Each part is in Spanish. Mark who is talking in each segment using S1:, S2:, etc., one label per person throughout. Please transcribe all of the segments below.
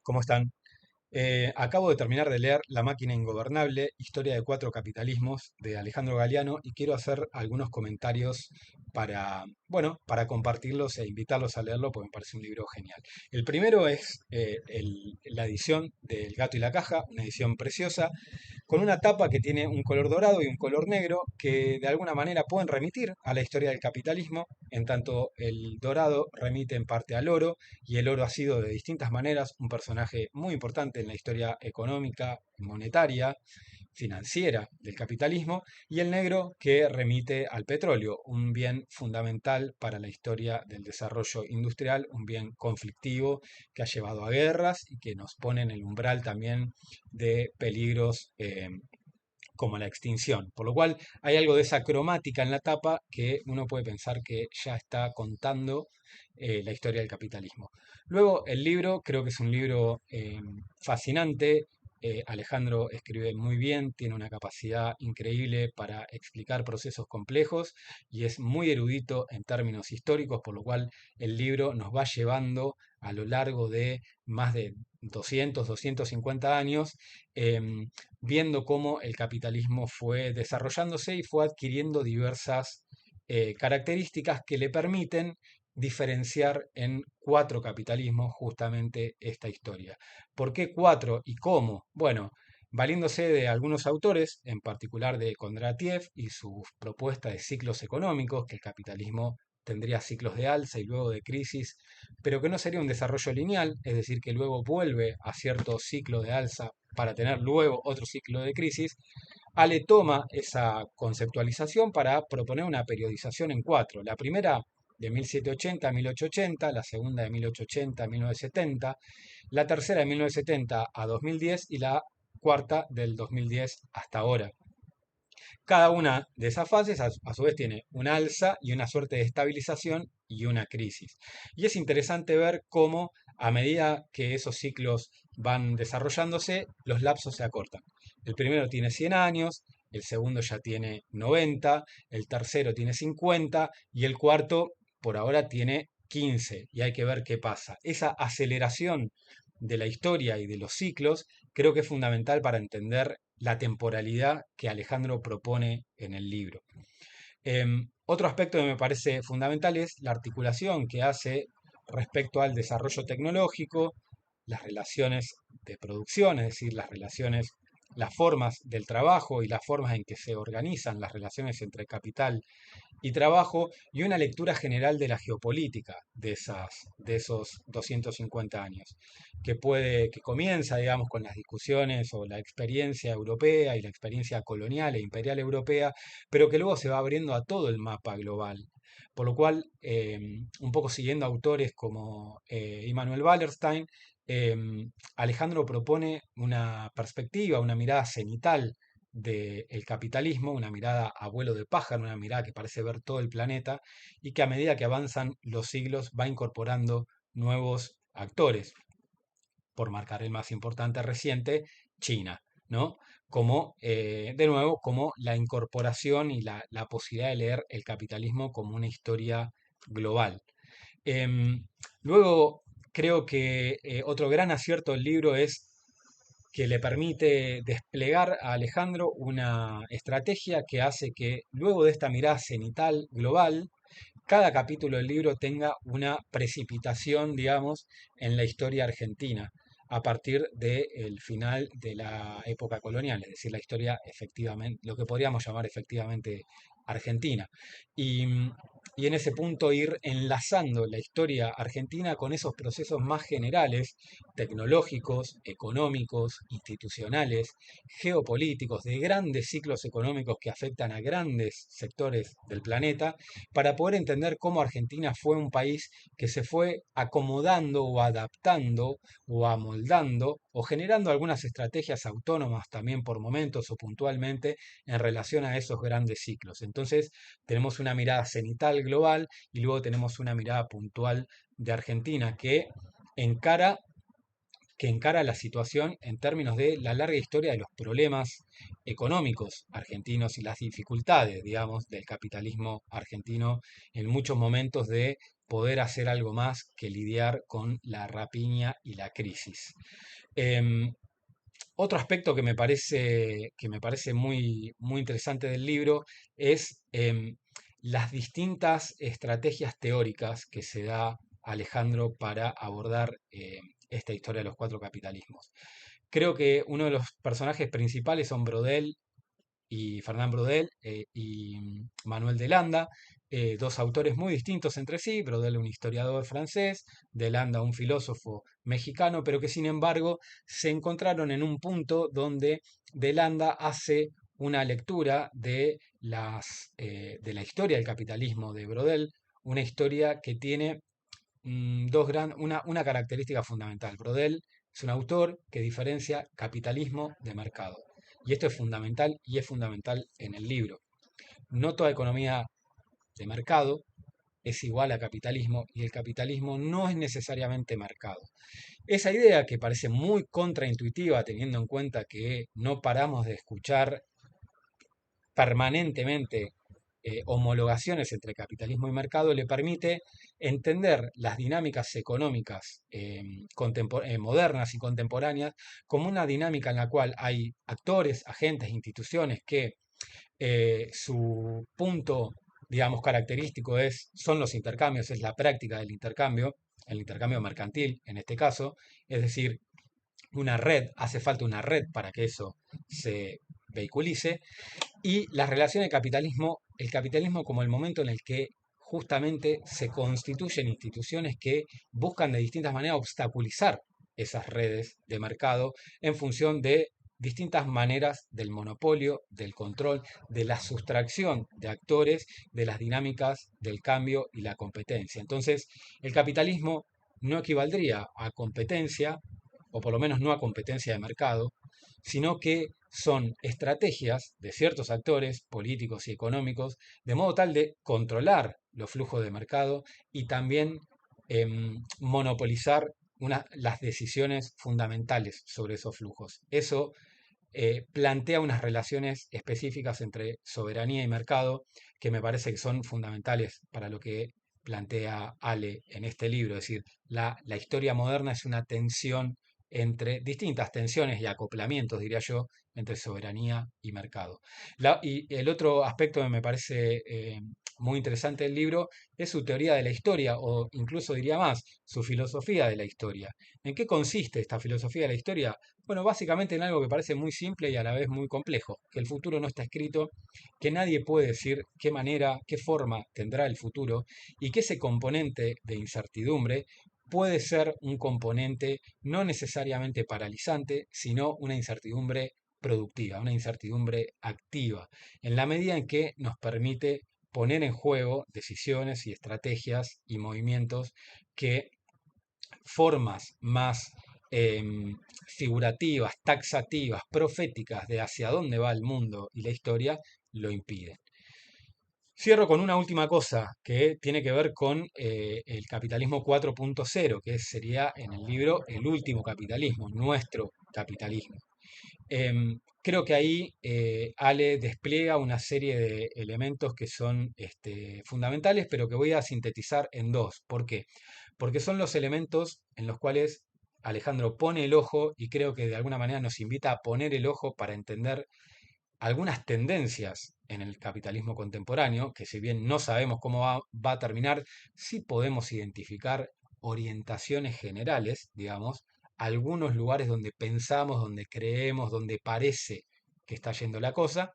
S1: ¿Cómo están? Acabo de terminar de leer La máquina ingobernable, Historia de cuatro capitalismos de Alejandro Galiano y quiero hacer algunos comentarios para, bueno, para compartirlos e invitarlos a leerlo porque me parece un libro genial. El primero es la edición del Gato y la Caja, una edición preciosa, con una tapa que tiene un color dorado y un color negro que de alguna manera pueden remitir a la historia del capitalismo, en tanto el dorado remite en parte al oro y el oro ha sido de distintas maneras un personaje muy importante en la historia económica, monetaria, financiera del capitalismo, y el negro que remite al petróleo, un bien fundamental para la historia del desarrollo industrial, un bien conflictivo que ha llevado a guerras y que nos pone en el umbral también de peligros como la extinción. Por lo cual hay algo de esa cromática en la tapa que uno puede pensar que ya está contando la historia del capitalismo. Luego, el libro creo que es un libro fascinante. Alejandro escribe muy bien, tiene una capacidad increíble para explicar procesos complejos y es muy erudito en términos históricos, por lo cual el libro nos va llevando a lo largo de más de 250 años, viendo cómo el capitalismo fue desarrollándose y fue adquiriendo diversas características que le permiten diferenciar en cuatro capitalismos justamente esta historia. ¿Por qué cuatro y cómo? Bueno, valiéndose de algunos autores, en particular de Kondratiev y su propuesta de ciclos económicos, que el capitalismo tendría ciclos de alza y luego de crisis, pero que no sería un desarrollo lineal, es decir, que luego vuelve a cierto ciclo de alza para tener luego otro ciclo de crisis. Ale toma esa conceptualización para proponer una periodización en cuatro. La primera de 1780 a 1880, la segunda de 1880 a 1970, la tercera de 1970 a 2010 y la cuarta del 2010 hasta ahora. Cada una de esas fases a su vez tiene un alza y una suerte de estabilización y una crisis. Y es interesante ver cómo a medida que esos ciclos van desarrollándose, los lapsos se acortan. El primero tiene 100 años, el segundo ya tiene 90, el tercero tiene 50 y el cuarto por ahora tiene 15 y hay que ver qué pasa. Esa aceleración de la historia y de los ciclos creo que es fundamental para entender la temporalidad que Alejandro propone en el libro. Otro aspecto que me parece fundamental es la articulación que hace respecto al desarrollo tecnológico, las relaciones de producción, es decir, las relaciones, las formas del trabajo y las formas en que se organizan las relaciones entre capital y trabajo, y una lectura general de la geopolítica de esos 250 años, que comienza, digamos, con las discusiones o la experiencia europea y la experiencia colonial e imperial europea, pero que luego se va abriendo a todo el mapa global. Por lo cual, un poco siguiendo autores como Immanuel Wallerstein, eh, Alejandro propone una perspectiva, una mirada cenital del capitalismo, una mirada a vuelo de pájaro, una mirada que parece ver todo el planeta y que a medida que avanzan los siglos va incorporando nuevos actores, por marcar el más importante reciente, China, ¿no? Como, de nuevo, como la incorporación y la posibilidad de leer el capitalismo como una historia global. Em, Luego, creo que otro gran acierto del libro es que le permite desplegar a Alejandro una estrategia que hace que luego de esta mirada cenital global, cada capítulo del libro tenga una precipitación, digamos, en la historia argentina a partir del final de la época colonial, es decir, la historia efectivamente, lo que podríamos llamar efectivamente argentina. Y, y en ese punto ir enlazando la historia argentina con esos procesos más generales, tecnológicos, económicos, institucionales, geopolíticos, de grandes ciclos económicos que afectan a grandes sectores del planeta, para poder entender cómo Argentina fue un país que se fue acomodando o adaptando o amoldando o generando algunas estrategias autónomas también por momentos o puntualmente en relación a esos grandes ciclos. Entonces tenemos una mirada cenital global y luego tenemos una mirada puntual de Argentina encara que encara la situación en términos de la larga historia de los problemas económicos argentinos y las dificultades, digamos, del capitalismo argentino en muchos momentos de poder hacer algo más que lidiar con la rapiña y la crisis. Em, Otro aspecto que me parece muy, muy interesante del libro es las distintas estrategias teóricas que se da Alejandro para abordar esta historia de los cuatro capitalismos. Creo que uno de los personajes principales son Brodel y Fernán Brodel y Manuel de Landa, dos autores muy distintos entre sí, Brodel un historiador francés, de Landa un filósofo mexicano, pero que sin embargo se encontraron en un punto donde de Landa hace una lectura de la historia del capitalismo de Brodel, una historia que tiene una característica fundamental. Brodel es un autor que diferencia capitalismo de mercado. Y esto es fundamental y es fundamental en el libro. No toda economía de mercado es igual a capitalismo y el capitalismo no es necesariamente mercado. Esa idea que parece muy contraintuitiva teniendo en cuenta que no paramos de escuchar permanentemente homologaciones entre capitalismo y mercado, le permite entender las dinámicas económicas modernas y contemporáneas como una dinámica en la cual hay actores, agentes, instituciones que su punto, digamos, característico son los intercambios, es la práctica del intercambio, el intercambio mercantil en este caso, es decir, una red, hace falta una red para que eso se vehiculice, y las relaciones de capitalismo, el capitalismo como el momento en el que justamente se constituyen instituciones que buscan de distintas maneras obstaculizar esas redes de mercado en función de distintas maneras del monopolio, del control, de la sustracción de actores, de las dinámicas del cambio y la competencia. Entonces, el capitalismo no equivaldría a competencia, o por lo menos no a competencia de mercado, sino que son estrategias de ciertos actores políticos y económicos, de modo tal de controlar los flujos de mercado y también monopolizar las decisiones fundamentales sobre esos flujos. Eso plantea unas relaciones específicas entre soberanía y mercado que me parece que son fundamentales para lo que plantea Ale en este libro. Es decir, la historia moderna es una tensión entre distintas tensiones y acoplamientos, diría yo, entre soberanía y mercado. Y el otro aspecto que me parece muy interesante del libro es su teoría de la historia, o incluso diría más, su filosofía de la historia. ¿En qué consiste esta filosofía de la historia? Bueno, básicamente en algo que parece muy simple y a la vez muy complejo, que el futuro no está escrito, que nadie puede decir qué manera, qué forma tendrá el futuro y que ese componente de incertidumbre puede ser un componente no necesariamente paralizante, sino una incertidumbre productiva, una incertidumbre activa, en la medida en que nos permite poner en juego decisiones y estrategias y movimientos que formas más figurativas, taxativas, proféticas de hacia dónde va el mundo y la historia, lo impiden. Cierro con una última cosa que tiene que ver con el capitalismo 4.0, que sería en el libro el último capitalismo, nuestro capitalismo. Creo que ahí Ale despliega una serie de elementos que son fundamentales, pero que voy a sintetizar en dos. ¿Por qué? Porque son los elementos en los cuales Alejandro pone el ojo y creo que de alguna manera nos invita a poner el ojo para entender algunas tendencias en el capitalismo contemporáneo, que si bien no sabemos cómo va a terminar, sí podemos identificar orientaciones generales, digamos, algunos lugares donde pensamos, donde creemos, donde parece que está yendo la cosa,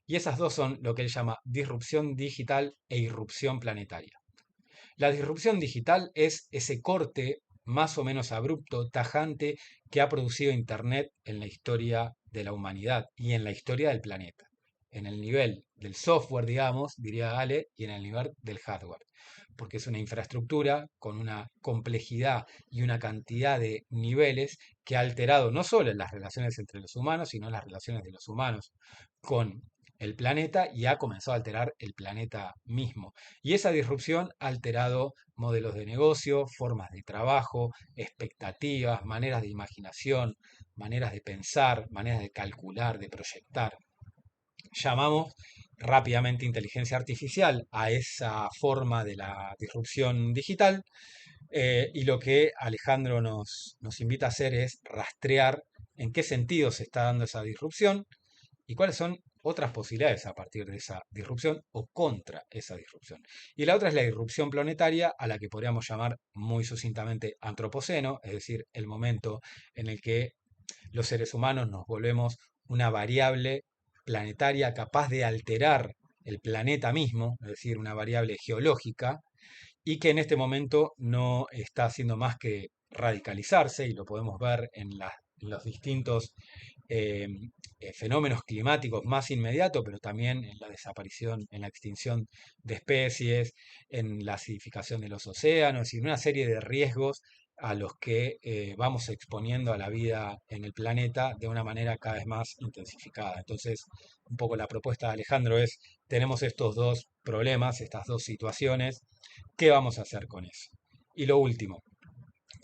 S1: y esas dos son lo que él llama disrupción digital e irrupción planetaria. La disrupción digital es ese corte más o menos abrupto, tajante, que ha producido Internet en la historia de la humanidad y en la historia del planeta. En el nivel del software, digamos, diría Ale, y en el nivel del hardware. Porque es una infraestructura con una complejidad y una cantidad de niveles que ha alterado no solo las relaciones entre los humanos, sino las relaciones de los humanos con el planeta y ha comenzado a alterar el planeta mismo. Y esa disrupción ha alterado modelos de negocio, formas de trabajo, expectativas, maneras de imaginación, maneras de pensar, maneras de calcular, de proyectar. Llamamos rápidamente inteligencia artificial a esa forma de la disrupción digital. Y lo que Alejandro nos invita a hacer es rastrear en qué sentido se está dando esa disrupción y cuáles son otras posibilidades a partir de esa disrupción o contra esa disrupción. Y la otra es la disrupción planetaria, a la que podríamos llamar muy sucintamente antropoceno, es decir, el momento en el que los seres humanos nos volvemos una variable planetaria capaz de alterar el planeta mismo, es decir, una variable geológica, y que en este momento no está haciendo más que radicalizarse, y lo podemos ver en los distintos eh, fenómenos climáticos más inmediatos, pero también en la desaparición, en la extinción de especies, en la acidificación de los océanos y en una serie de riesgos a los que vamos exponiendo a la vida en el planeta de una manera cada vez más intensificada. Entonces, un poco la propuesta de Alejandro es, tenemos estos dos problemas, estas dos situaciones, ¿qué vamos a hacer con eso? Y lo último,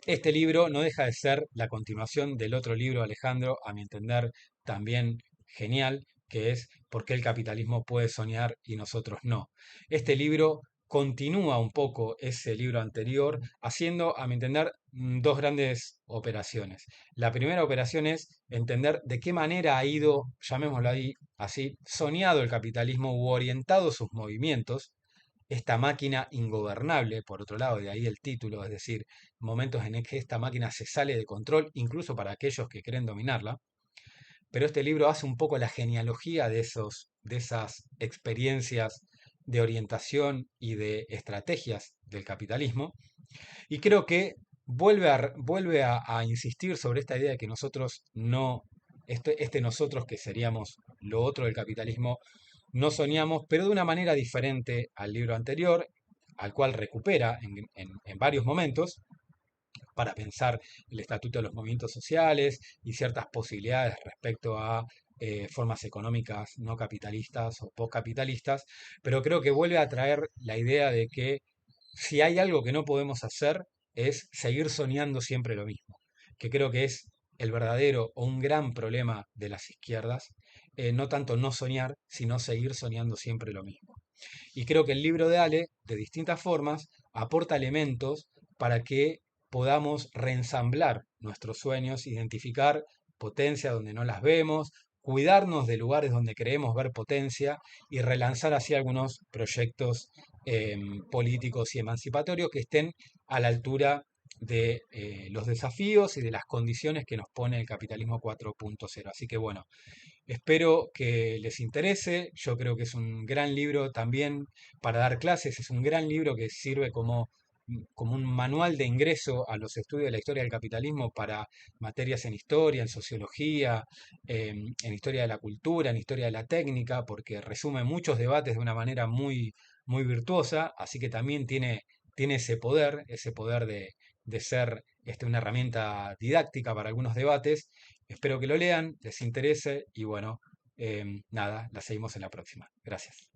S1: este libro no deja de ser la continuación del otro libro, Alejandro, a mi entender, también genial, que es ¿Por qué el capitalismo puede soñar y nosotros no? Este libro continúa un poco ese libro anterior, haciendo, a mi entender, dos grandes operaciones. La primera operación es entender de qué manera ha ido, llamémoslo ahí así, soñado el capitalismo u orientado sus movimientos, esta máquina ingobernable, por otro lado, de ahí el título, es decir, momentos en el que esta máquina se sale de control, incluso para aquellos que quieren dominarla. Pero este libro hace un poco la genealogía de esas experiencias de orientación y de estrategias del capitalismo. Y creo que vuelve a insistir sobre esta idea de que nosotros no, este nosotros que seríamos lo otro del capitalismo, no soñamos, pero de una manera diferente al libro anterior, al cual recupera en varios momentos para pensar el estatuto de los movimientos sociales y ciertas posibilidades respecto a formas económicas no capitalistas o postcapitalistas, pero creo que vuelve a traer la idea de que si hay algo que no podemos hacer es seguir soñando siempre lo mismo, que creo que es el verdadero o un gran problema de las izquierdas, no tanto no soñar, sino seguir soñando siempre lo mismo. Y creo que el libro de Ale, de distintas formas, aporta elementos para que podamos reensamblar nuestros sueños, identificar potencia donde no las vemos, cuidarnos de lugares donde creemos ver potencia y relanzar así algunos proyectos políticos y emancipatorios que estén a la altura de los desafíos y de las condiciones que nos pone el capitalismo 4.0. Así que bueno, espero que les interese. Yo creo que es un gran libro también para dar clases. Es un gran libro que sirve como un manual de ingreso a los estudios de la historia del capitalismo para materias en historia, en sociología, en historia de la cultura, en historia de la técnica, porque resume muchos debates de una manera muy virtuosa. Así que también tiene ese poder de ser una herramienta didáctica para algunos debates. Espero que lo lean, les interese y bueno, nada, la seguimos en la próxima. Gracias.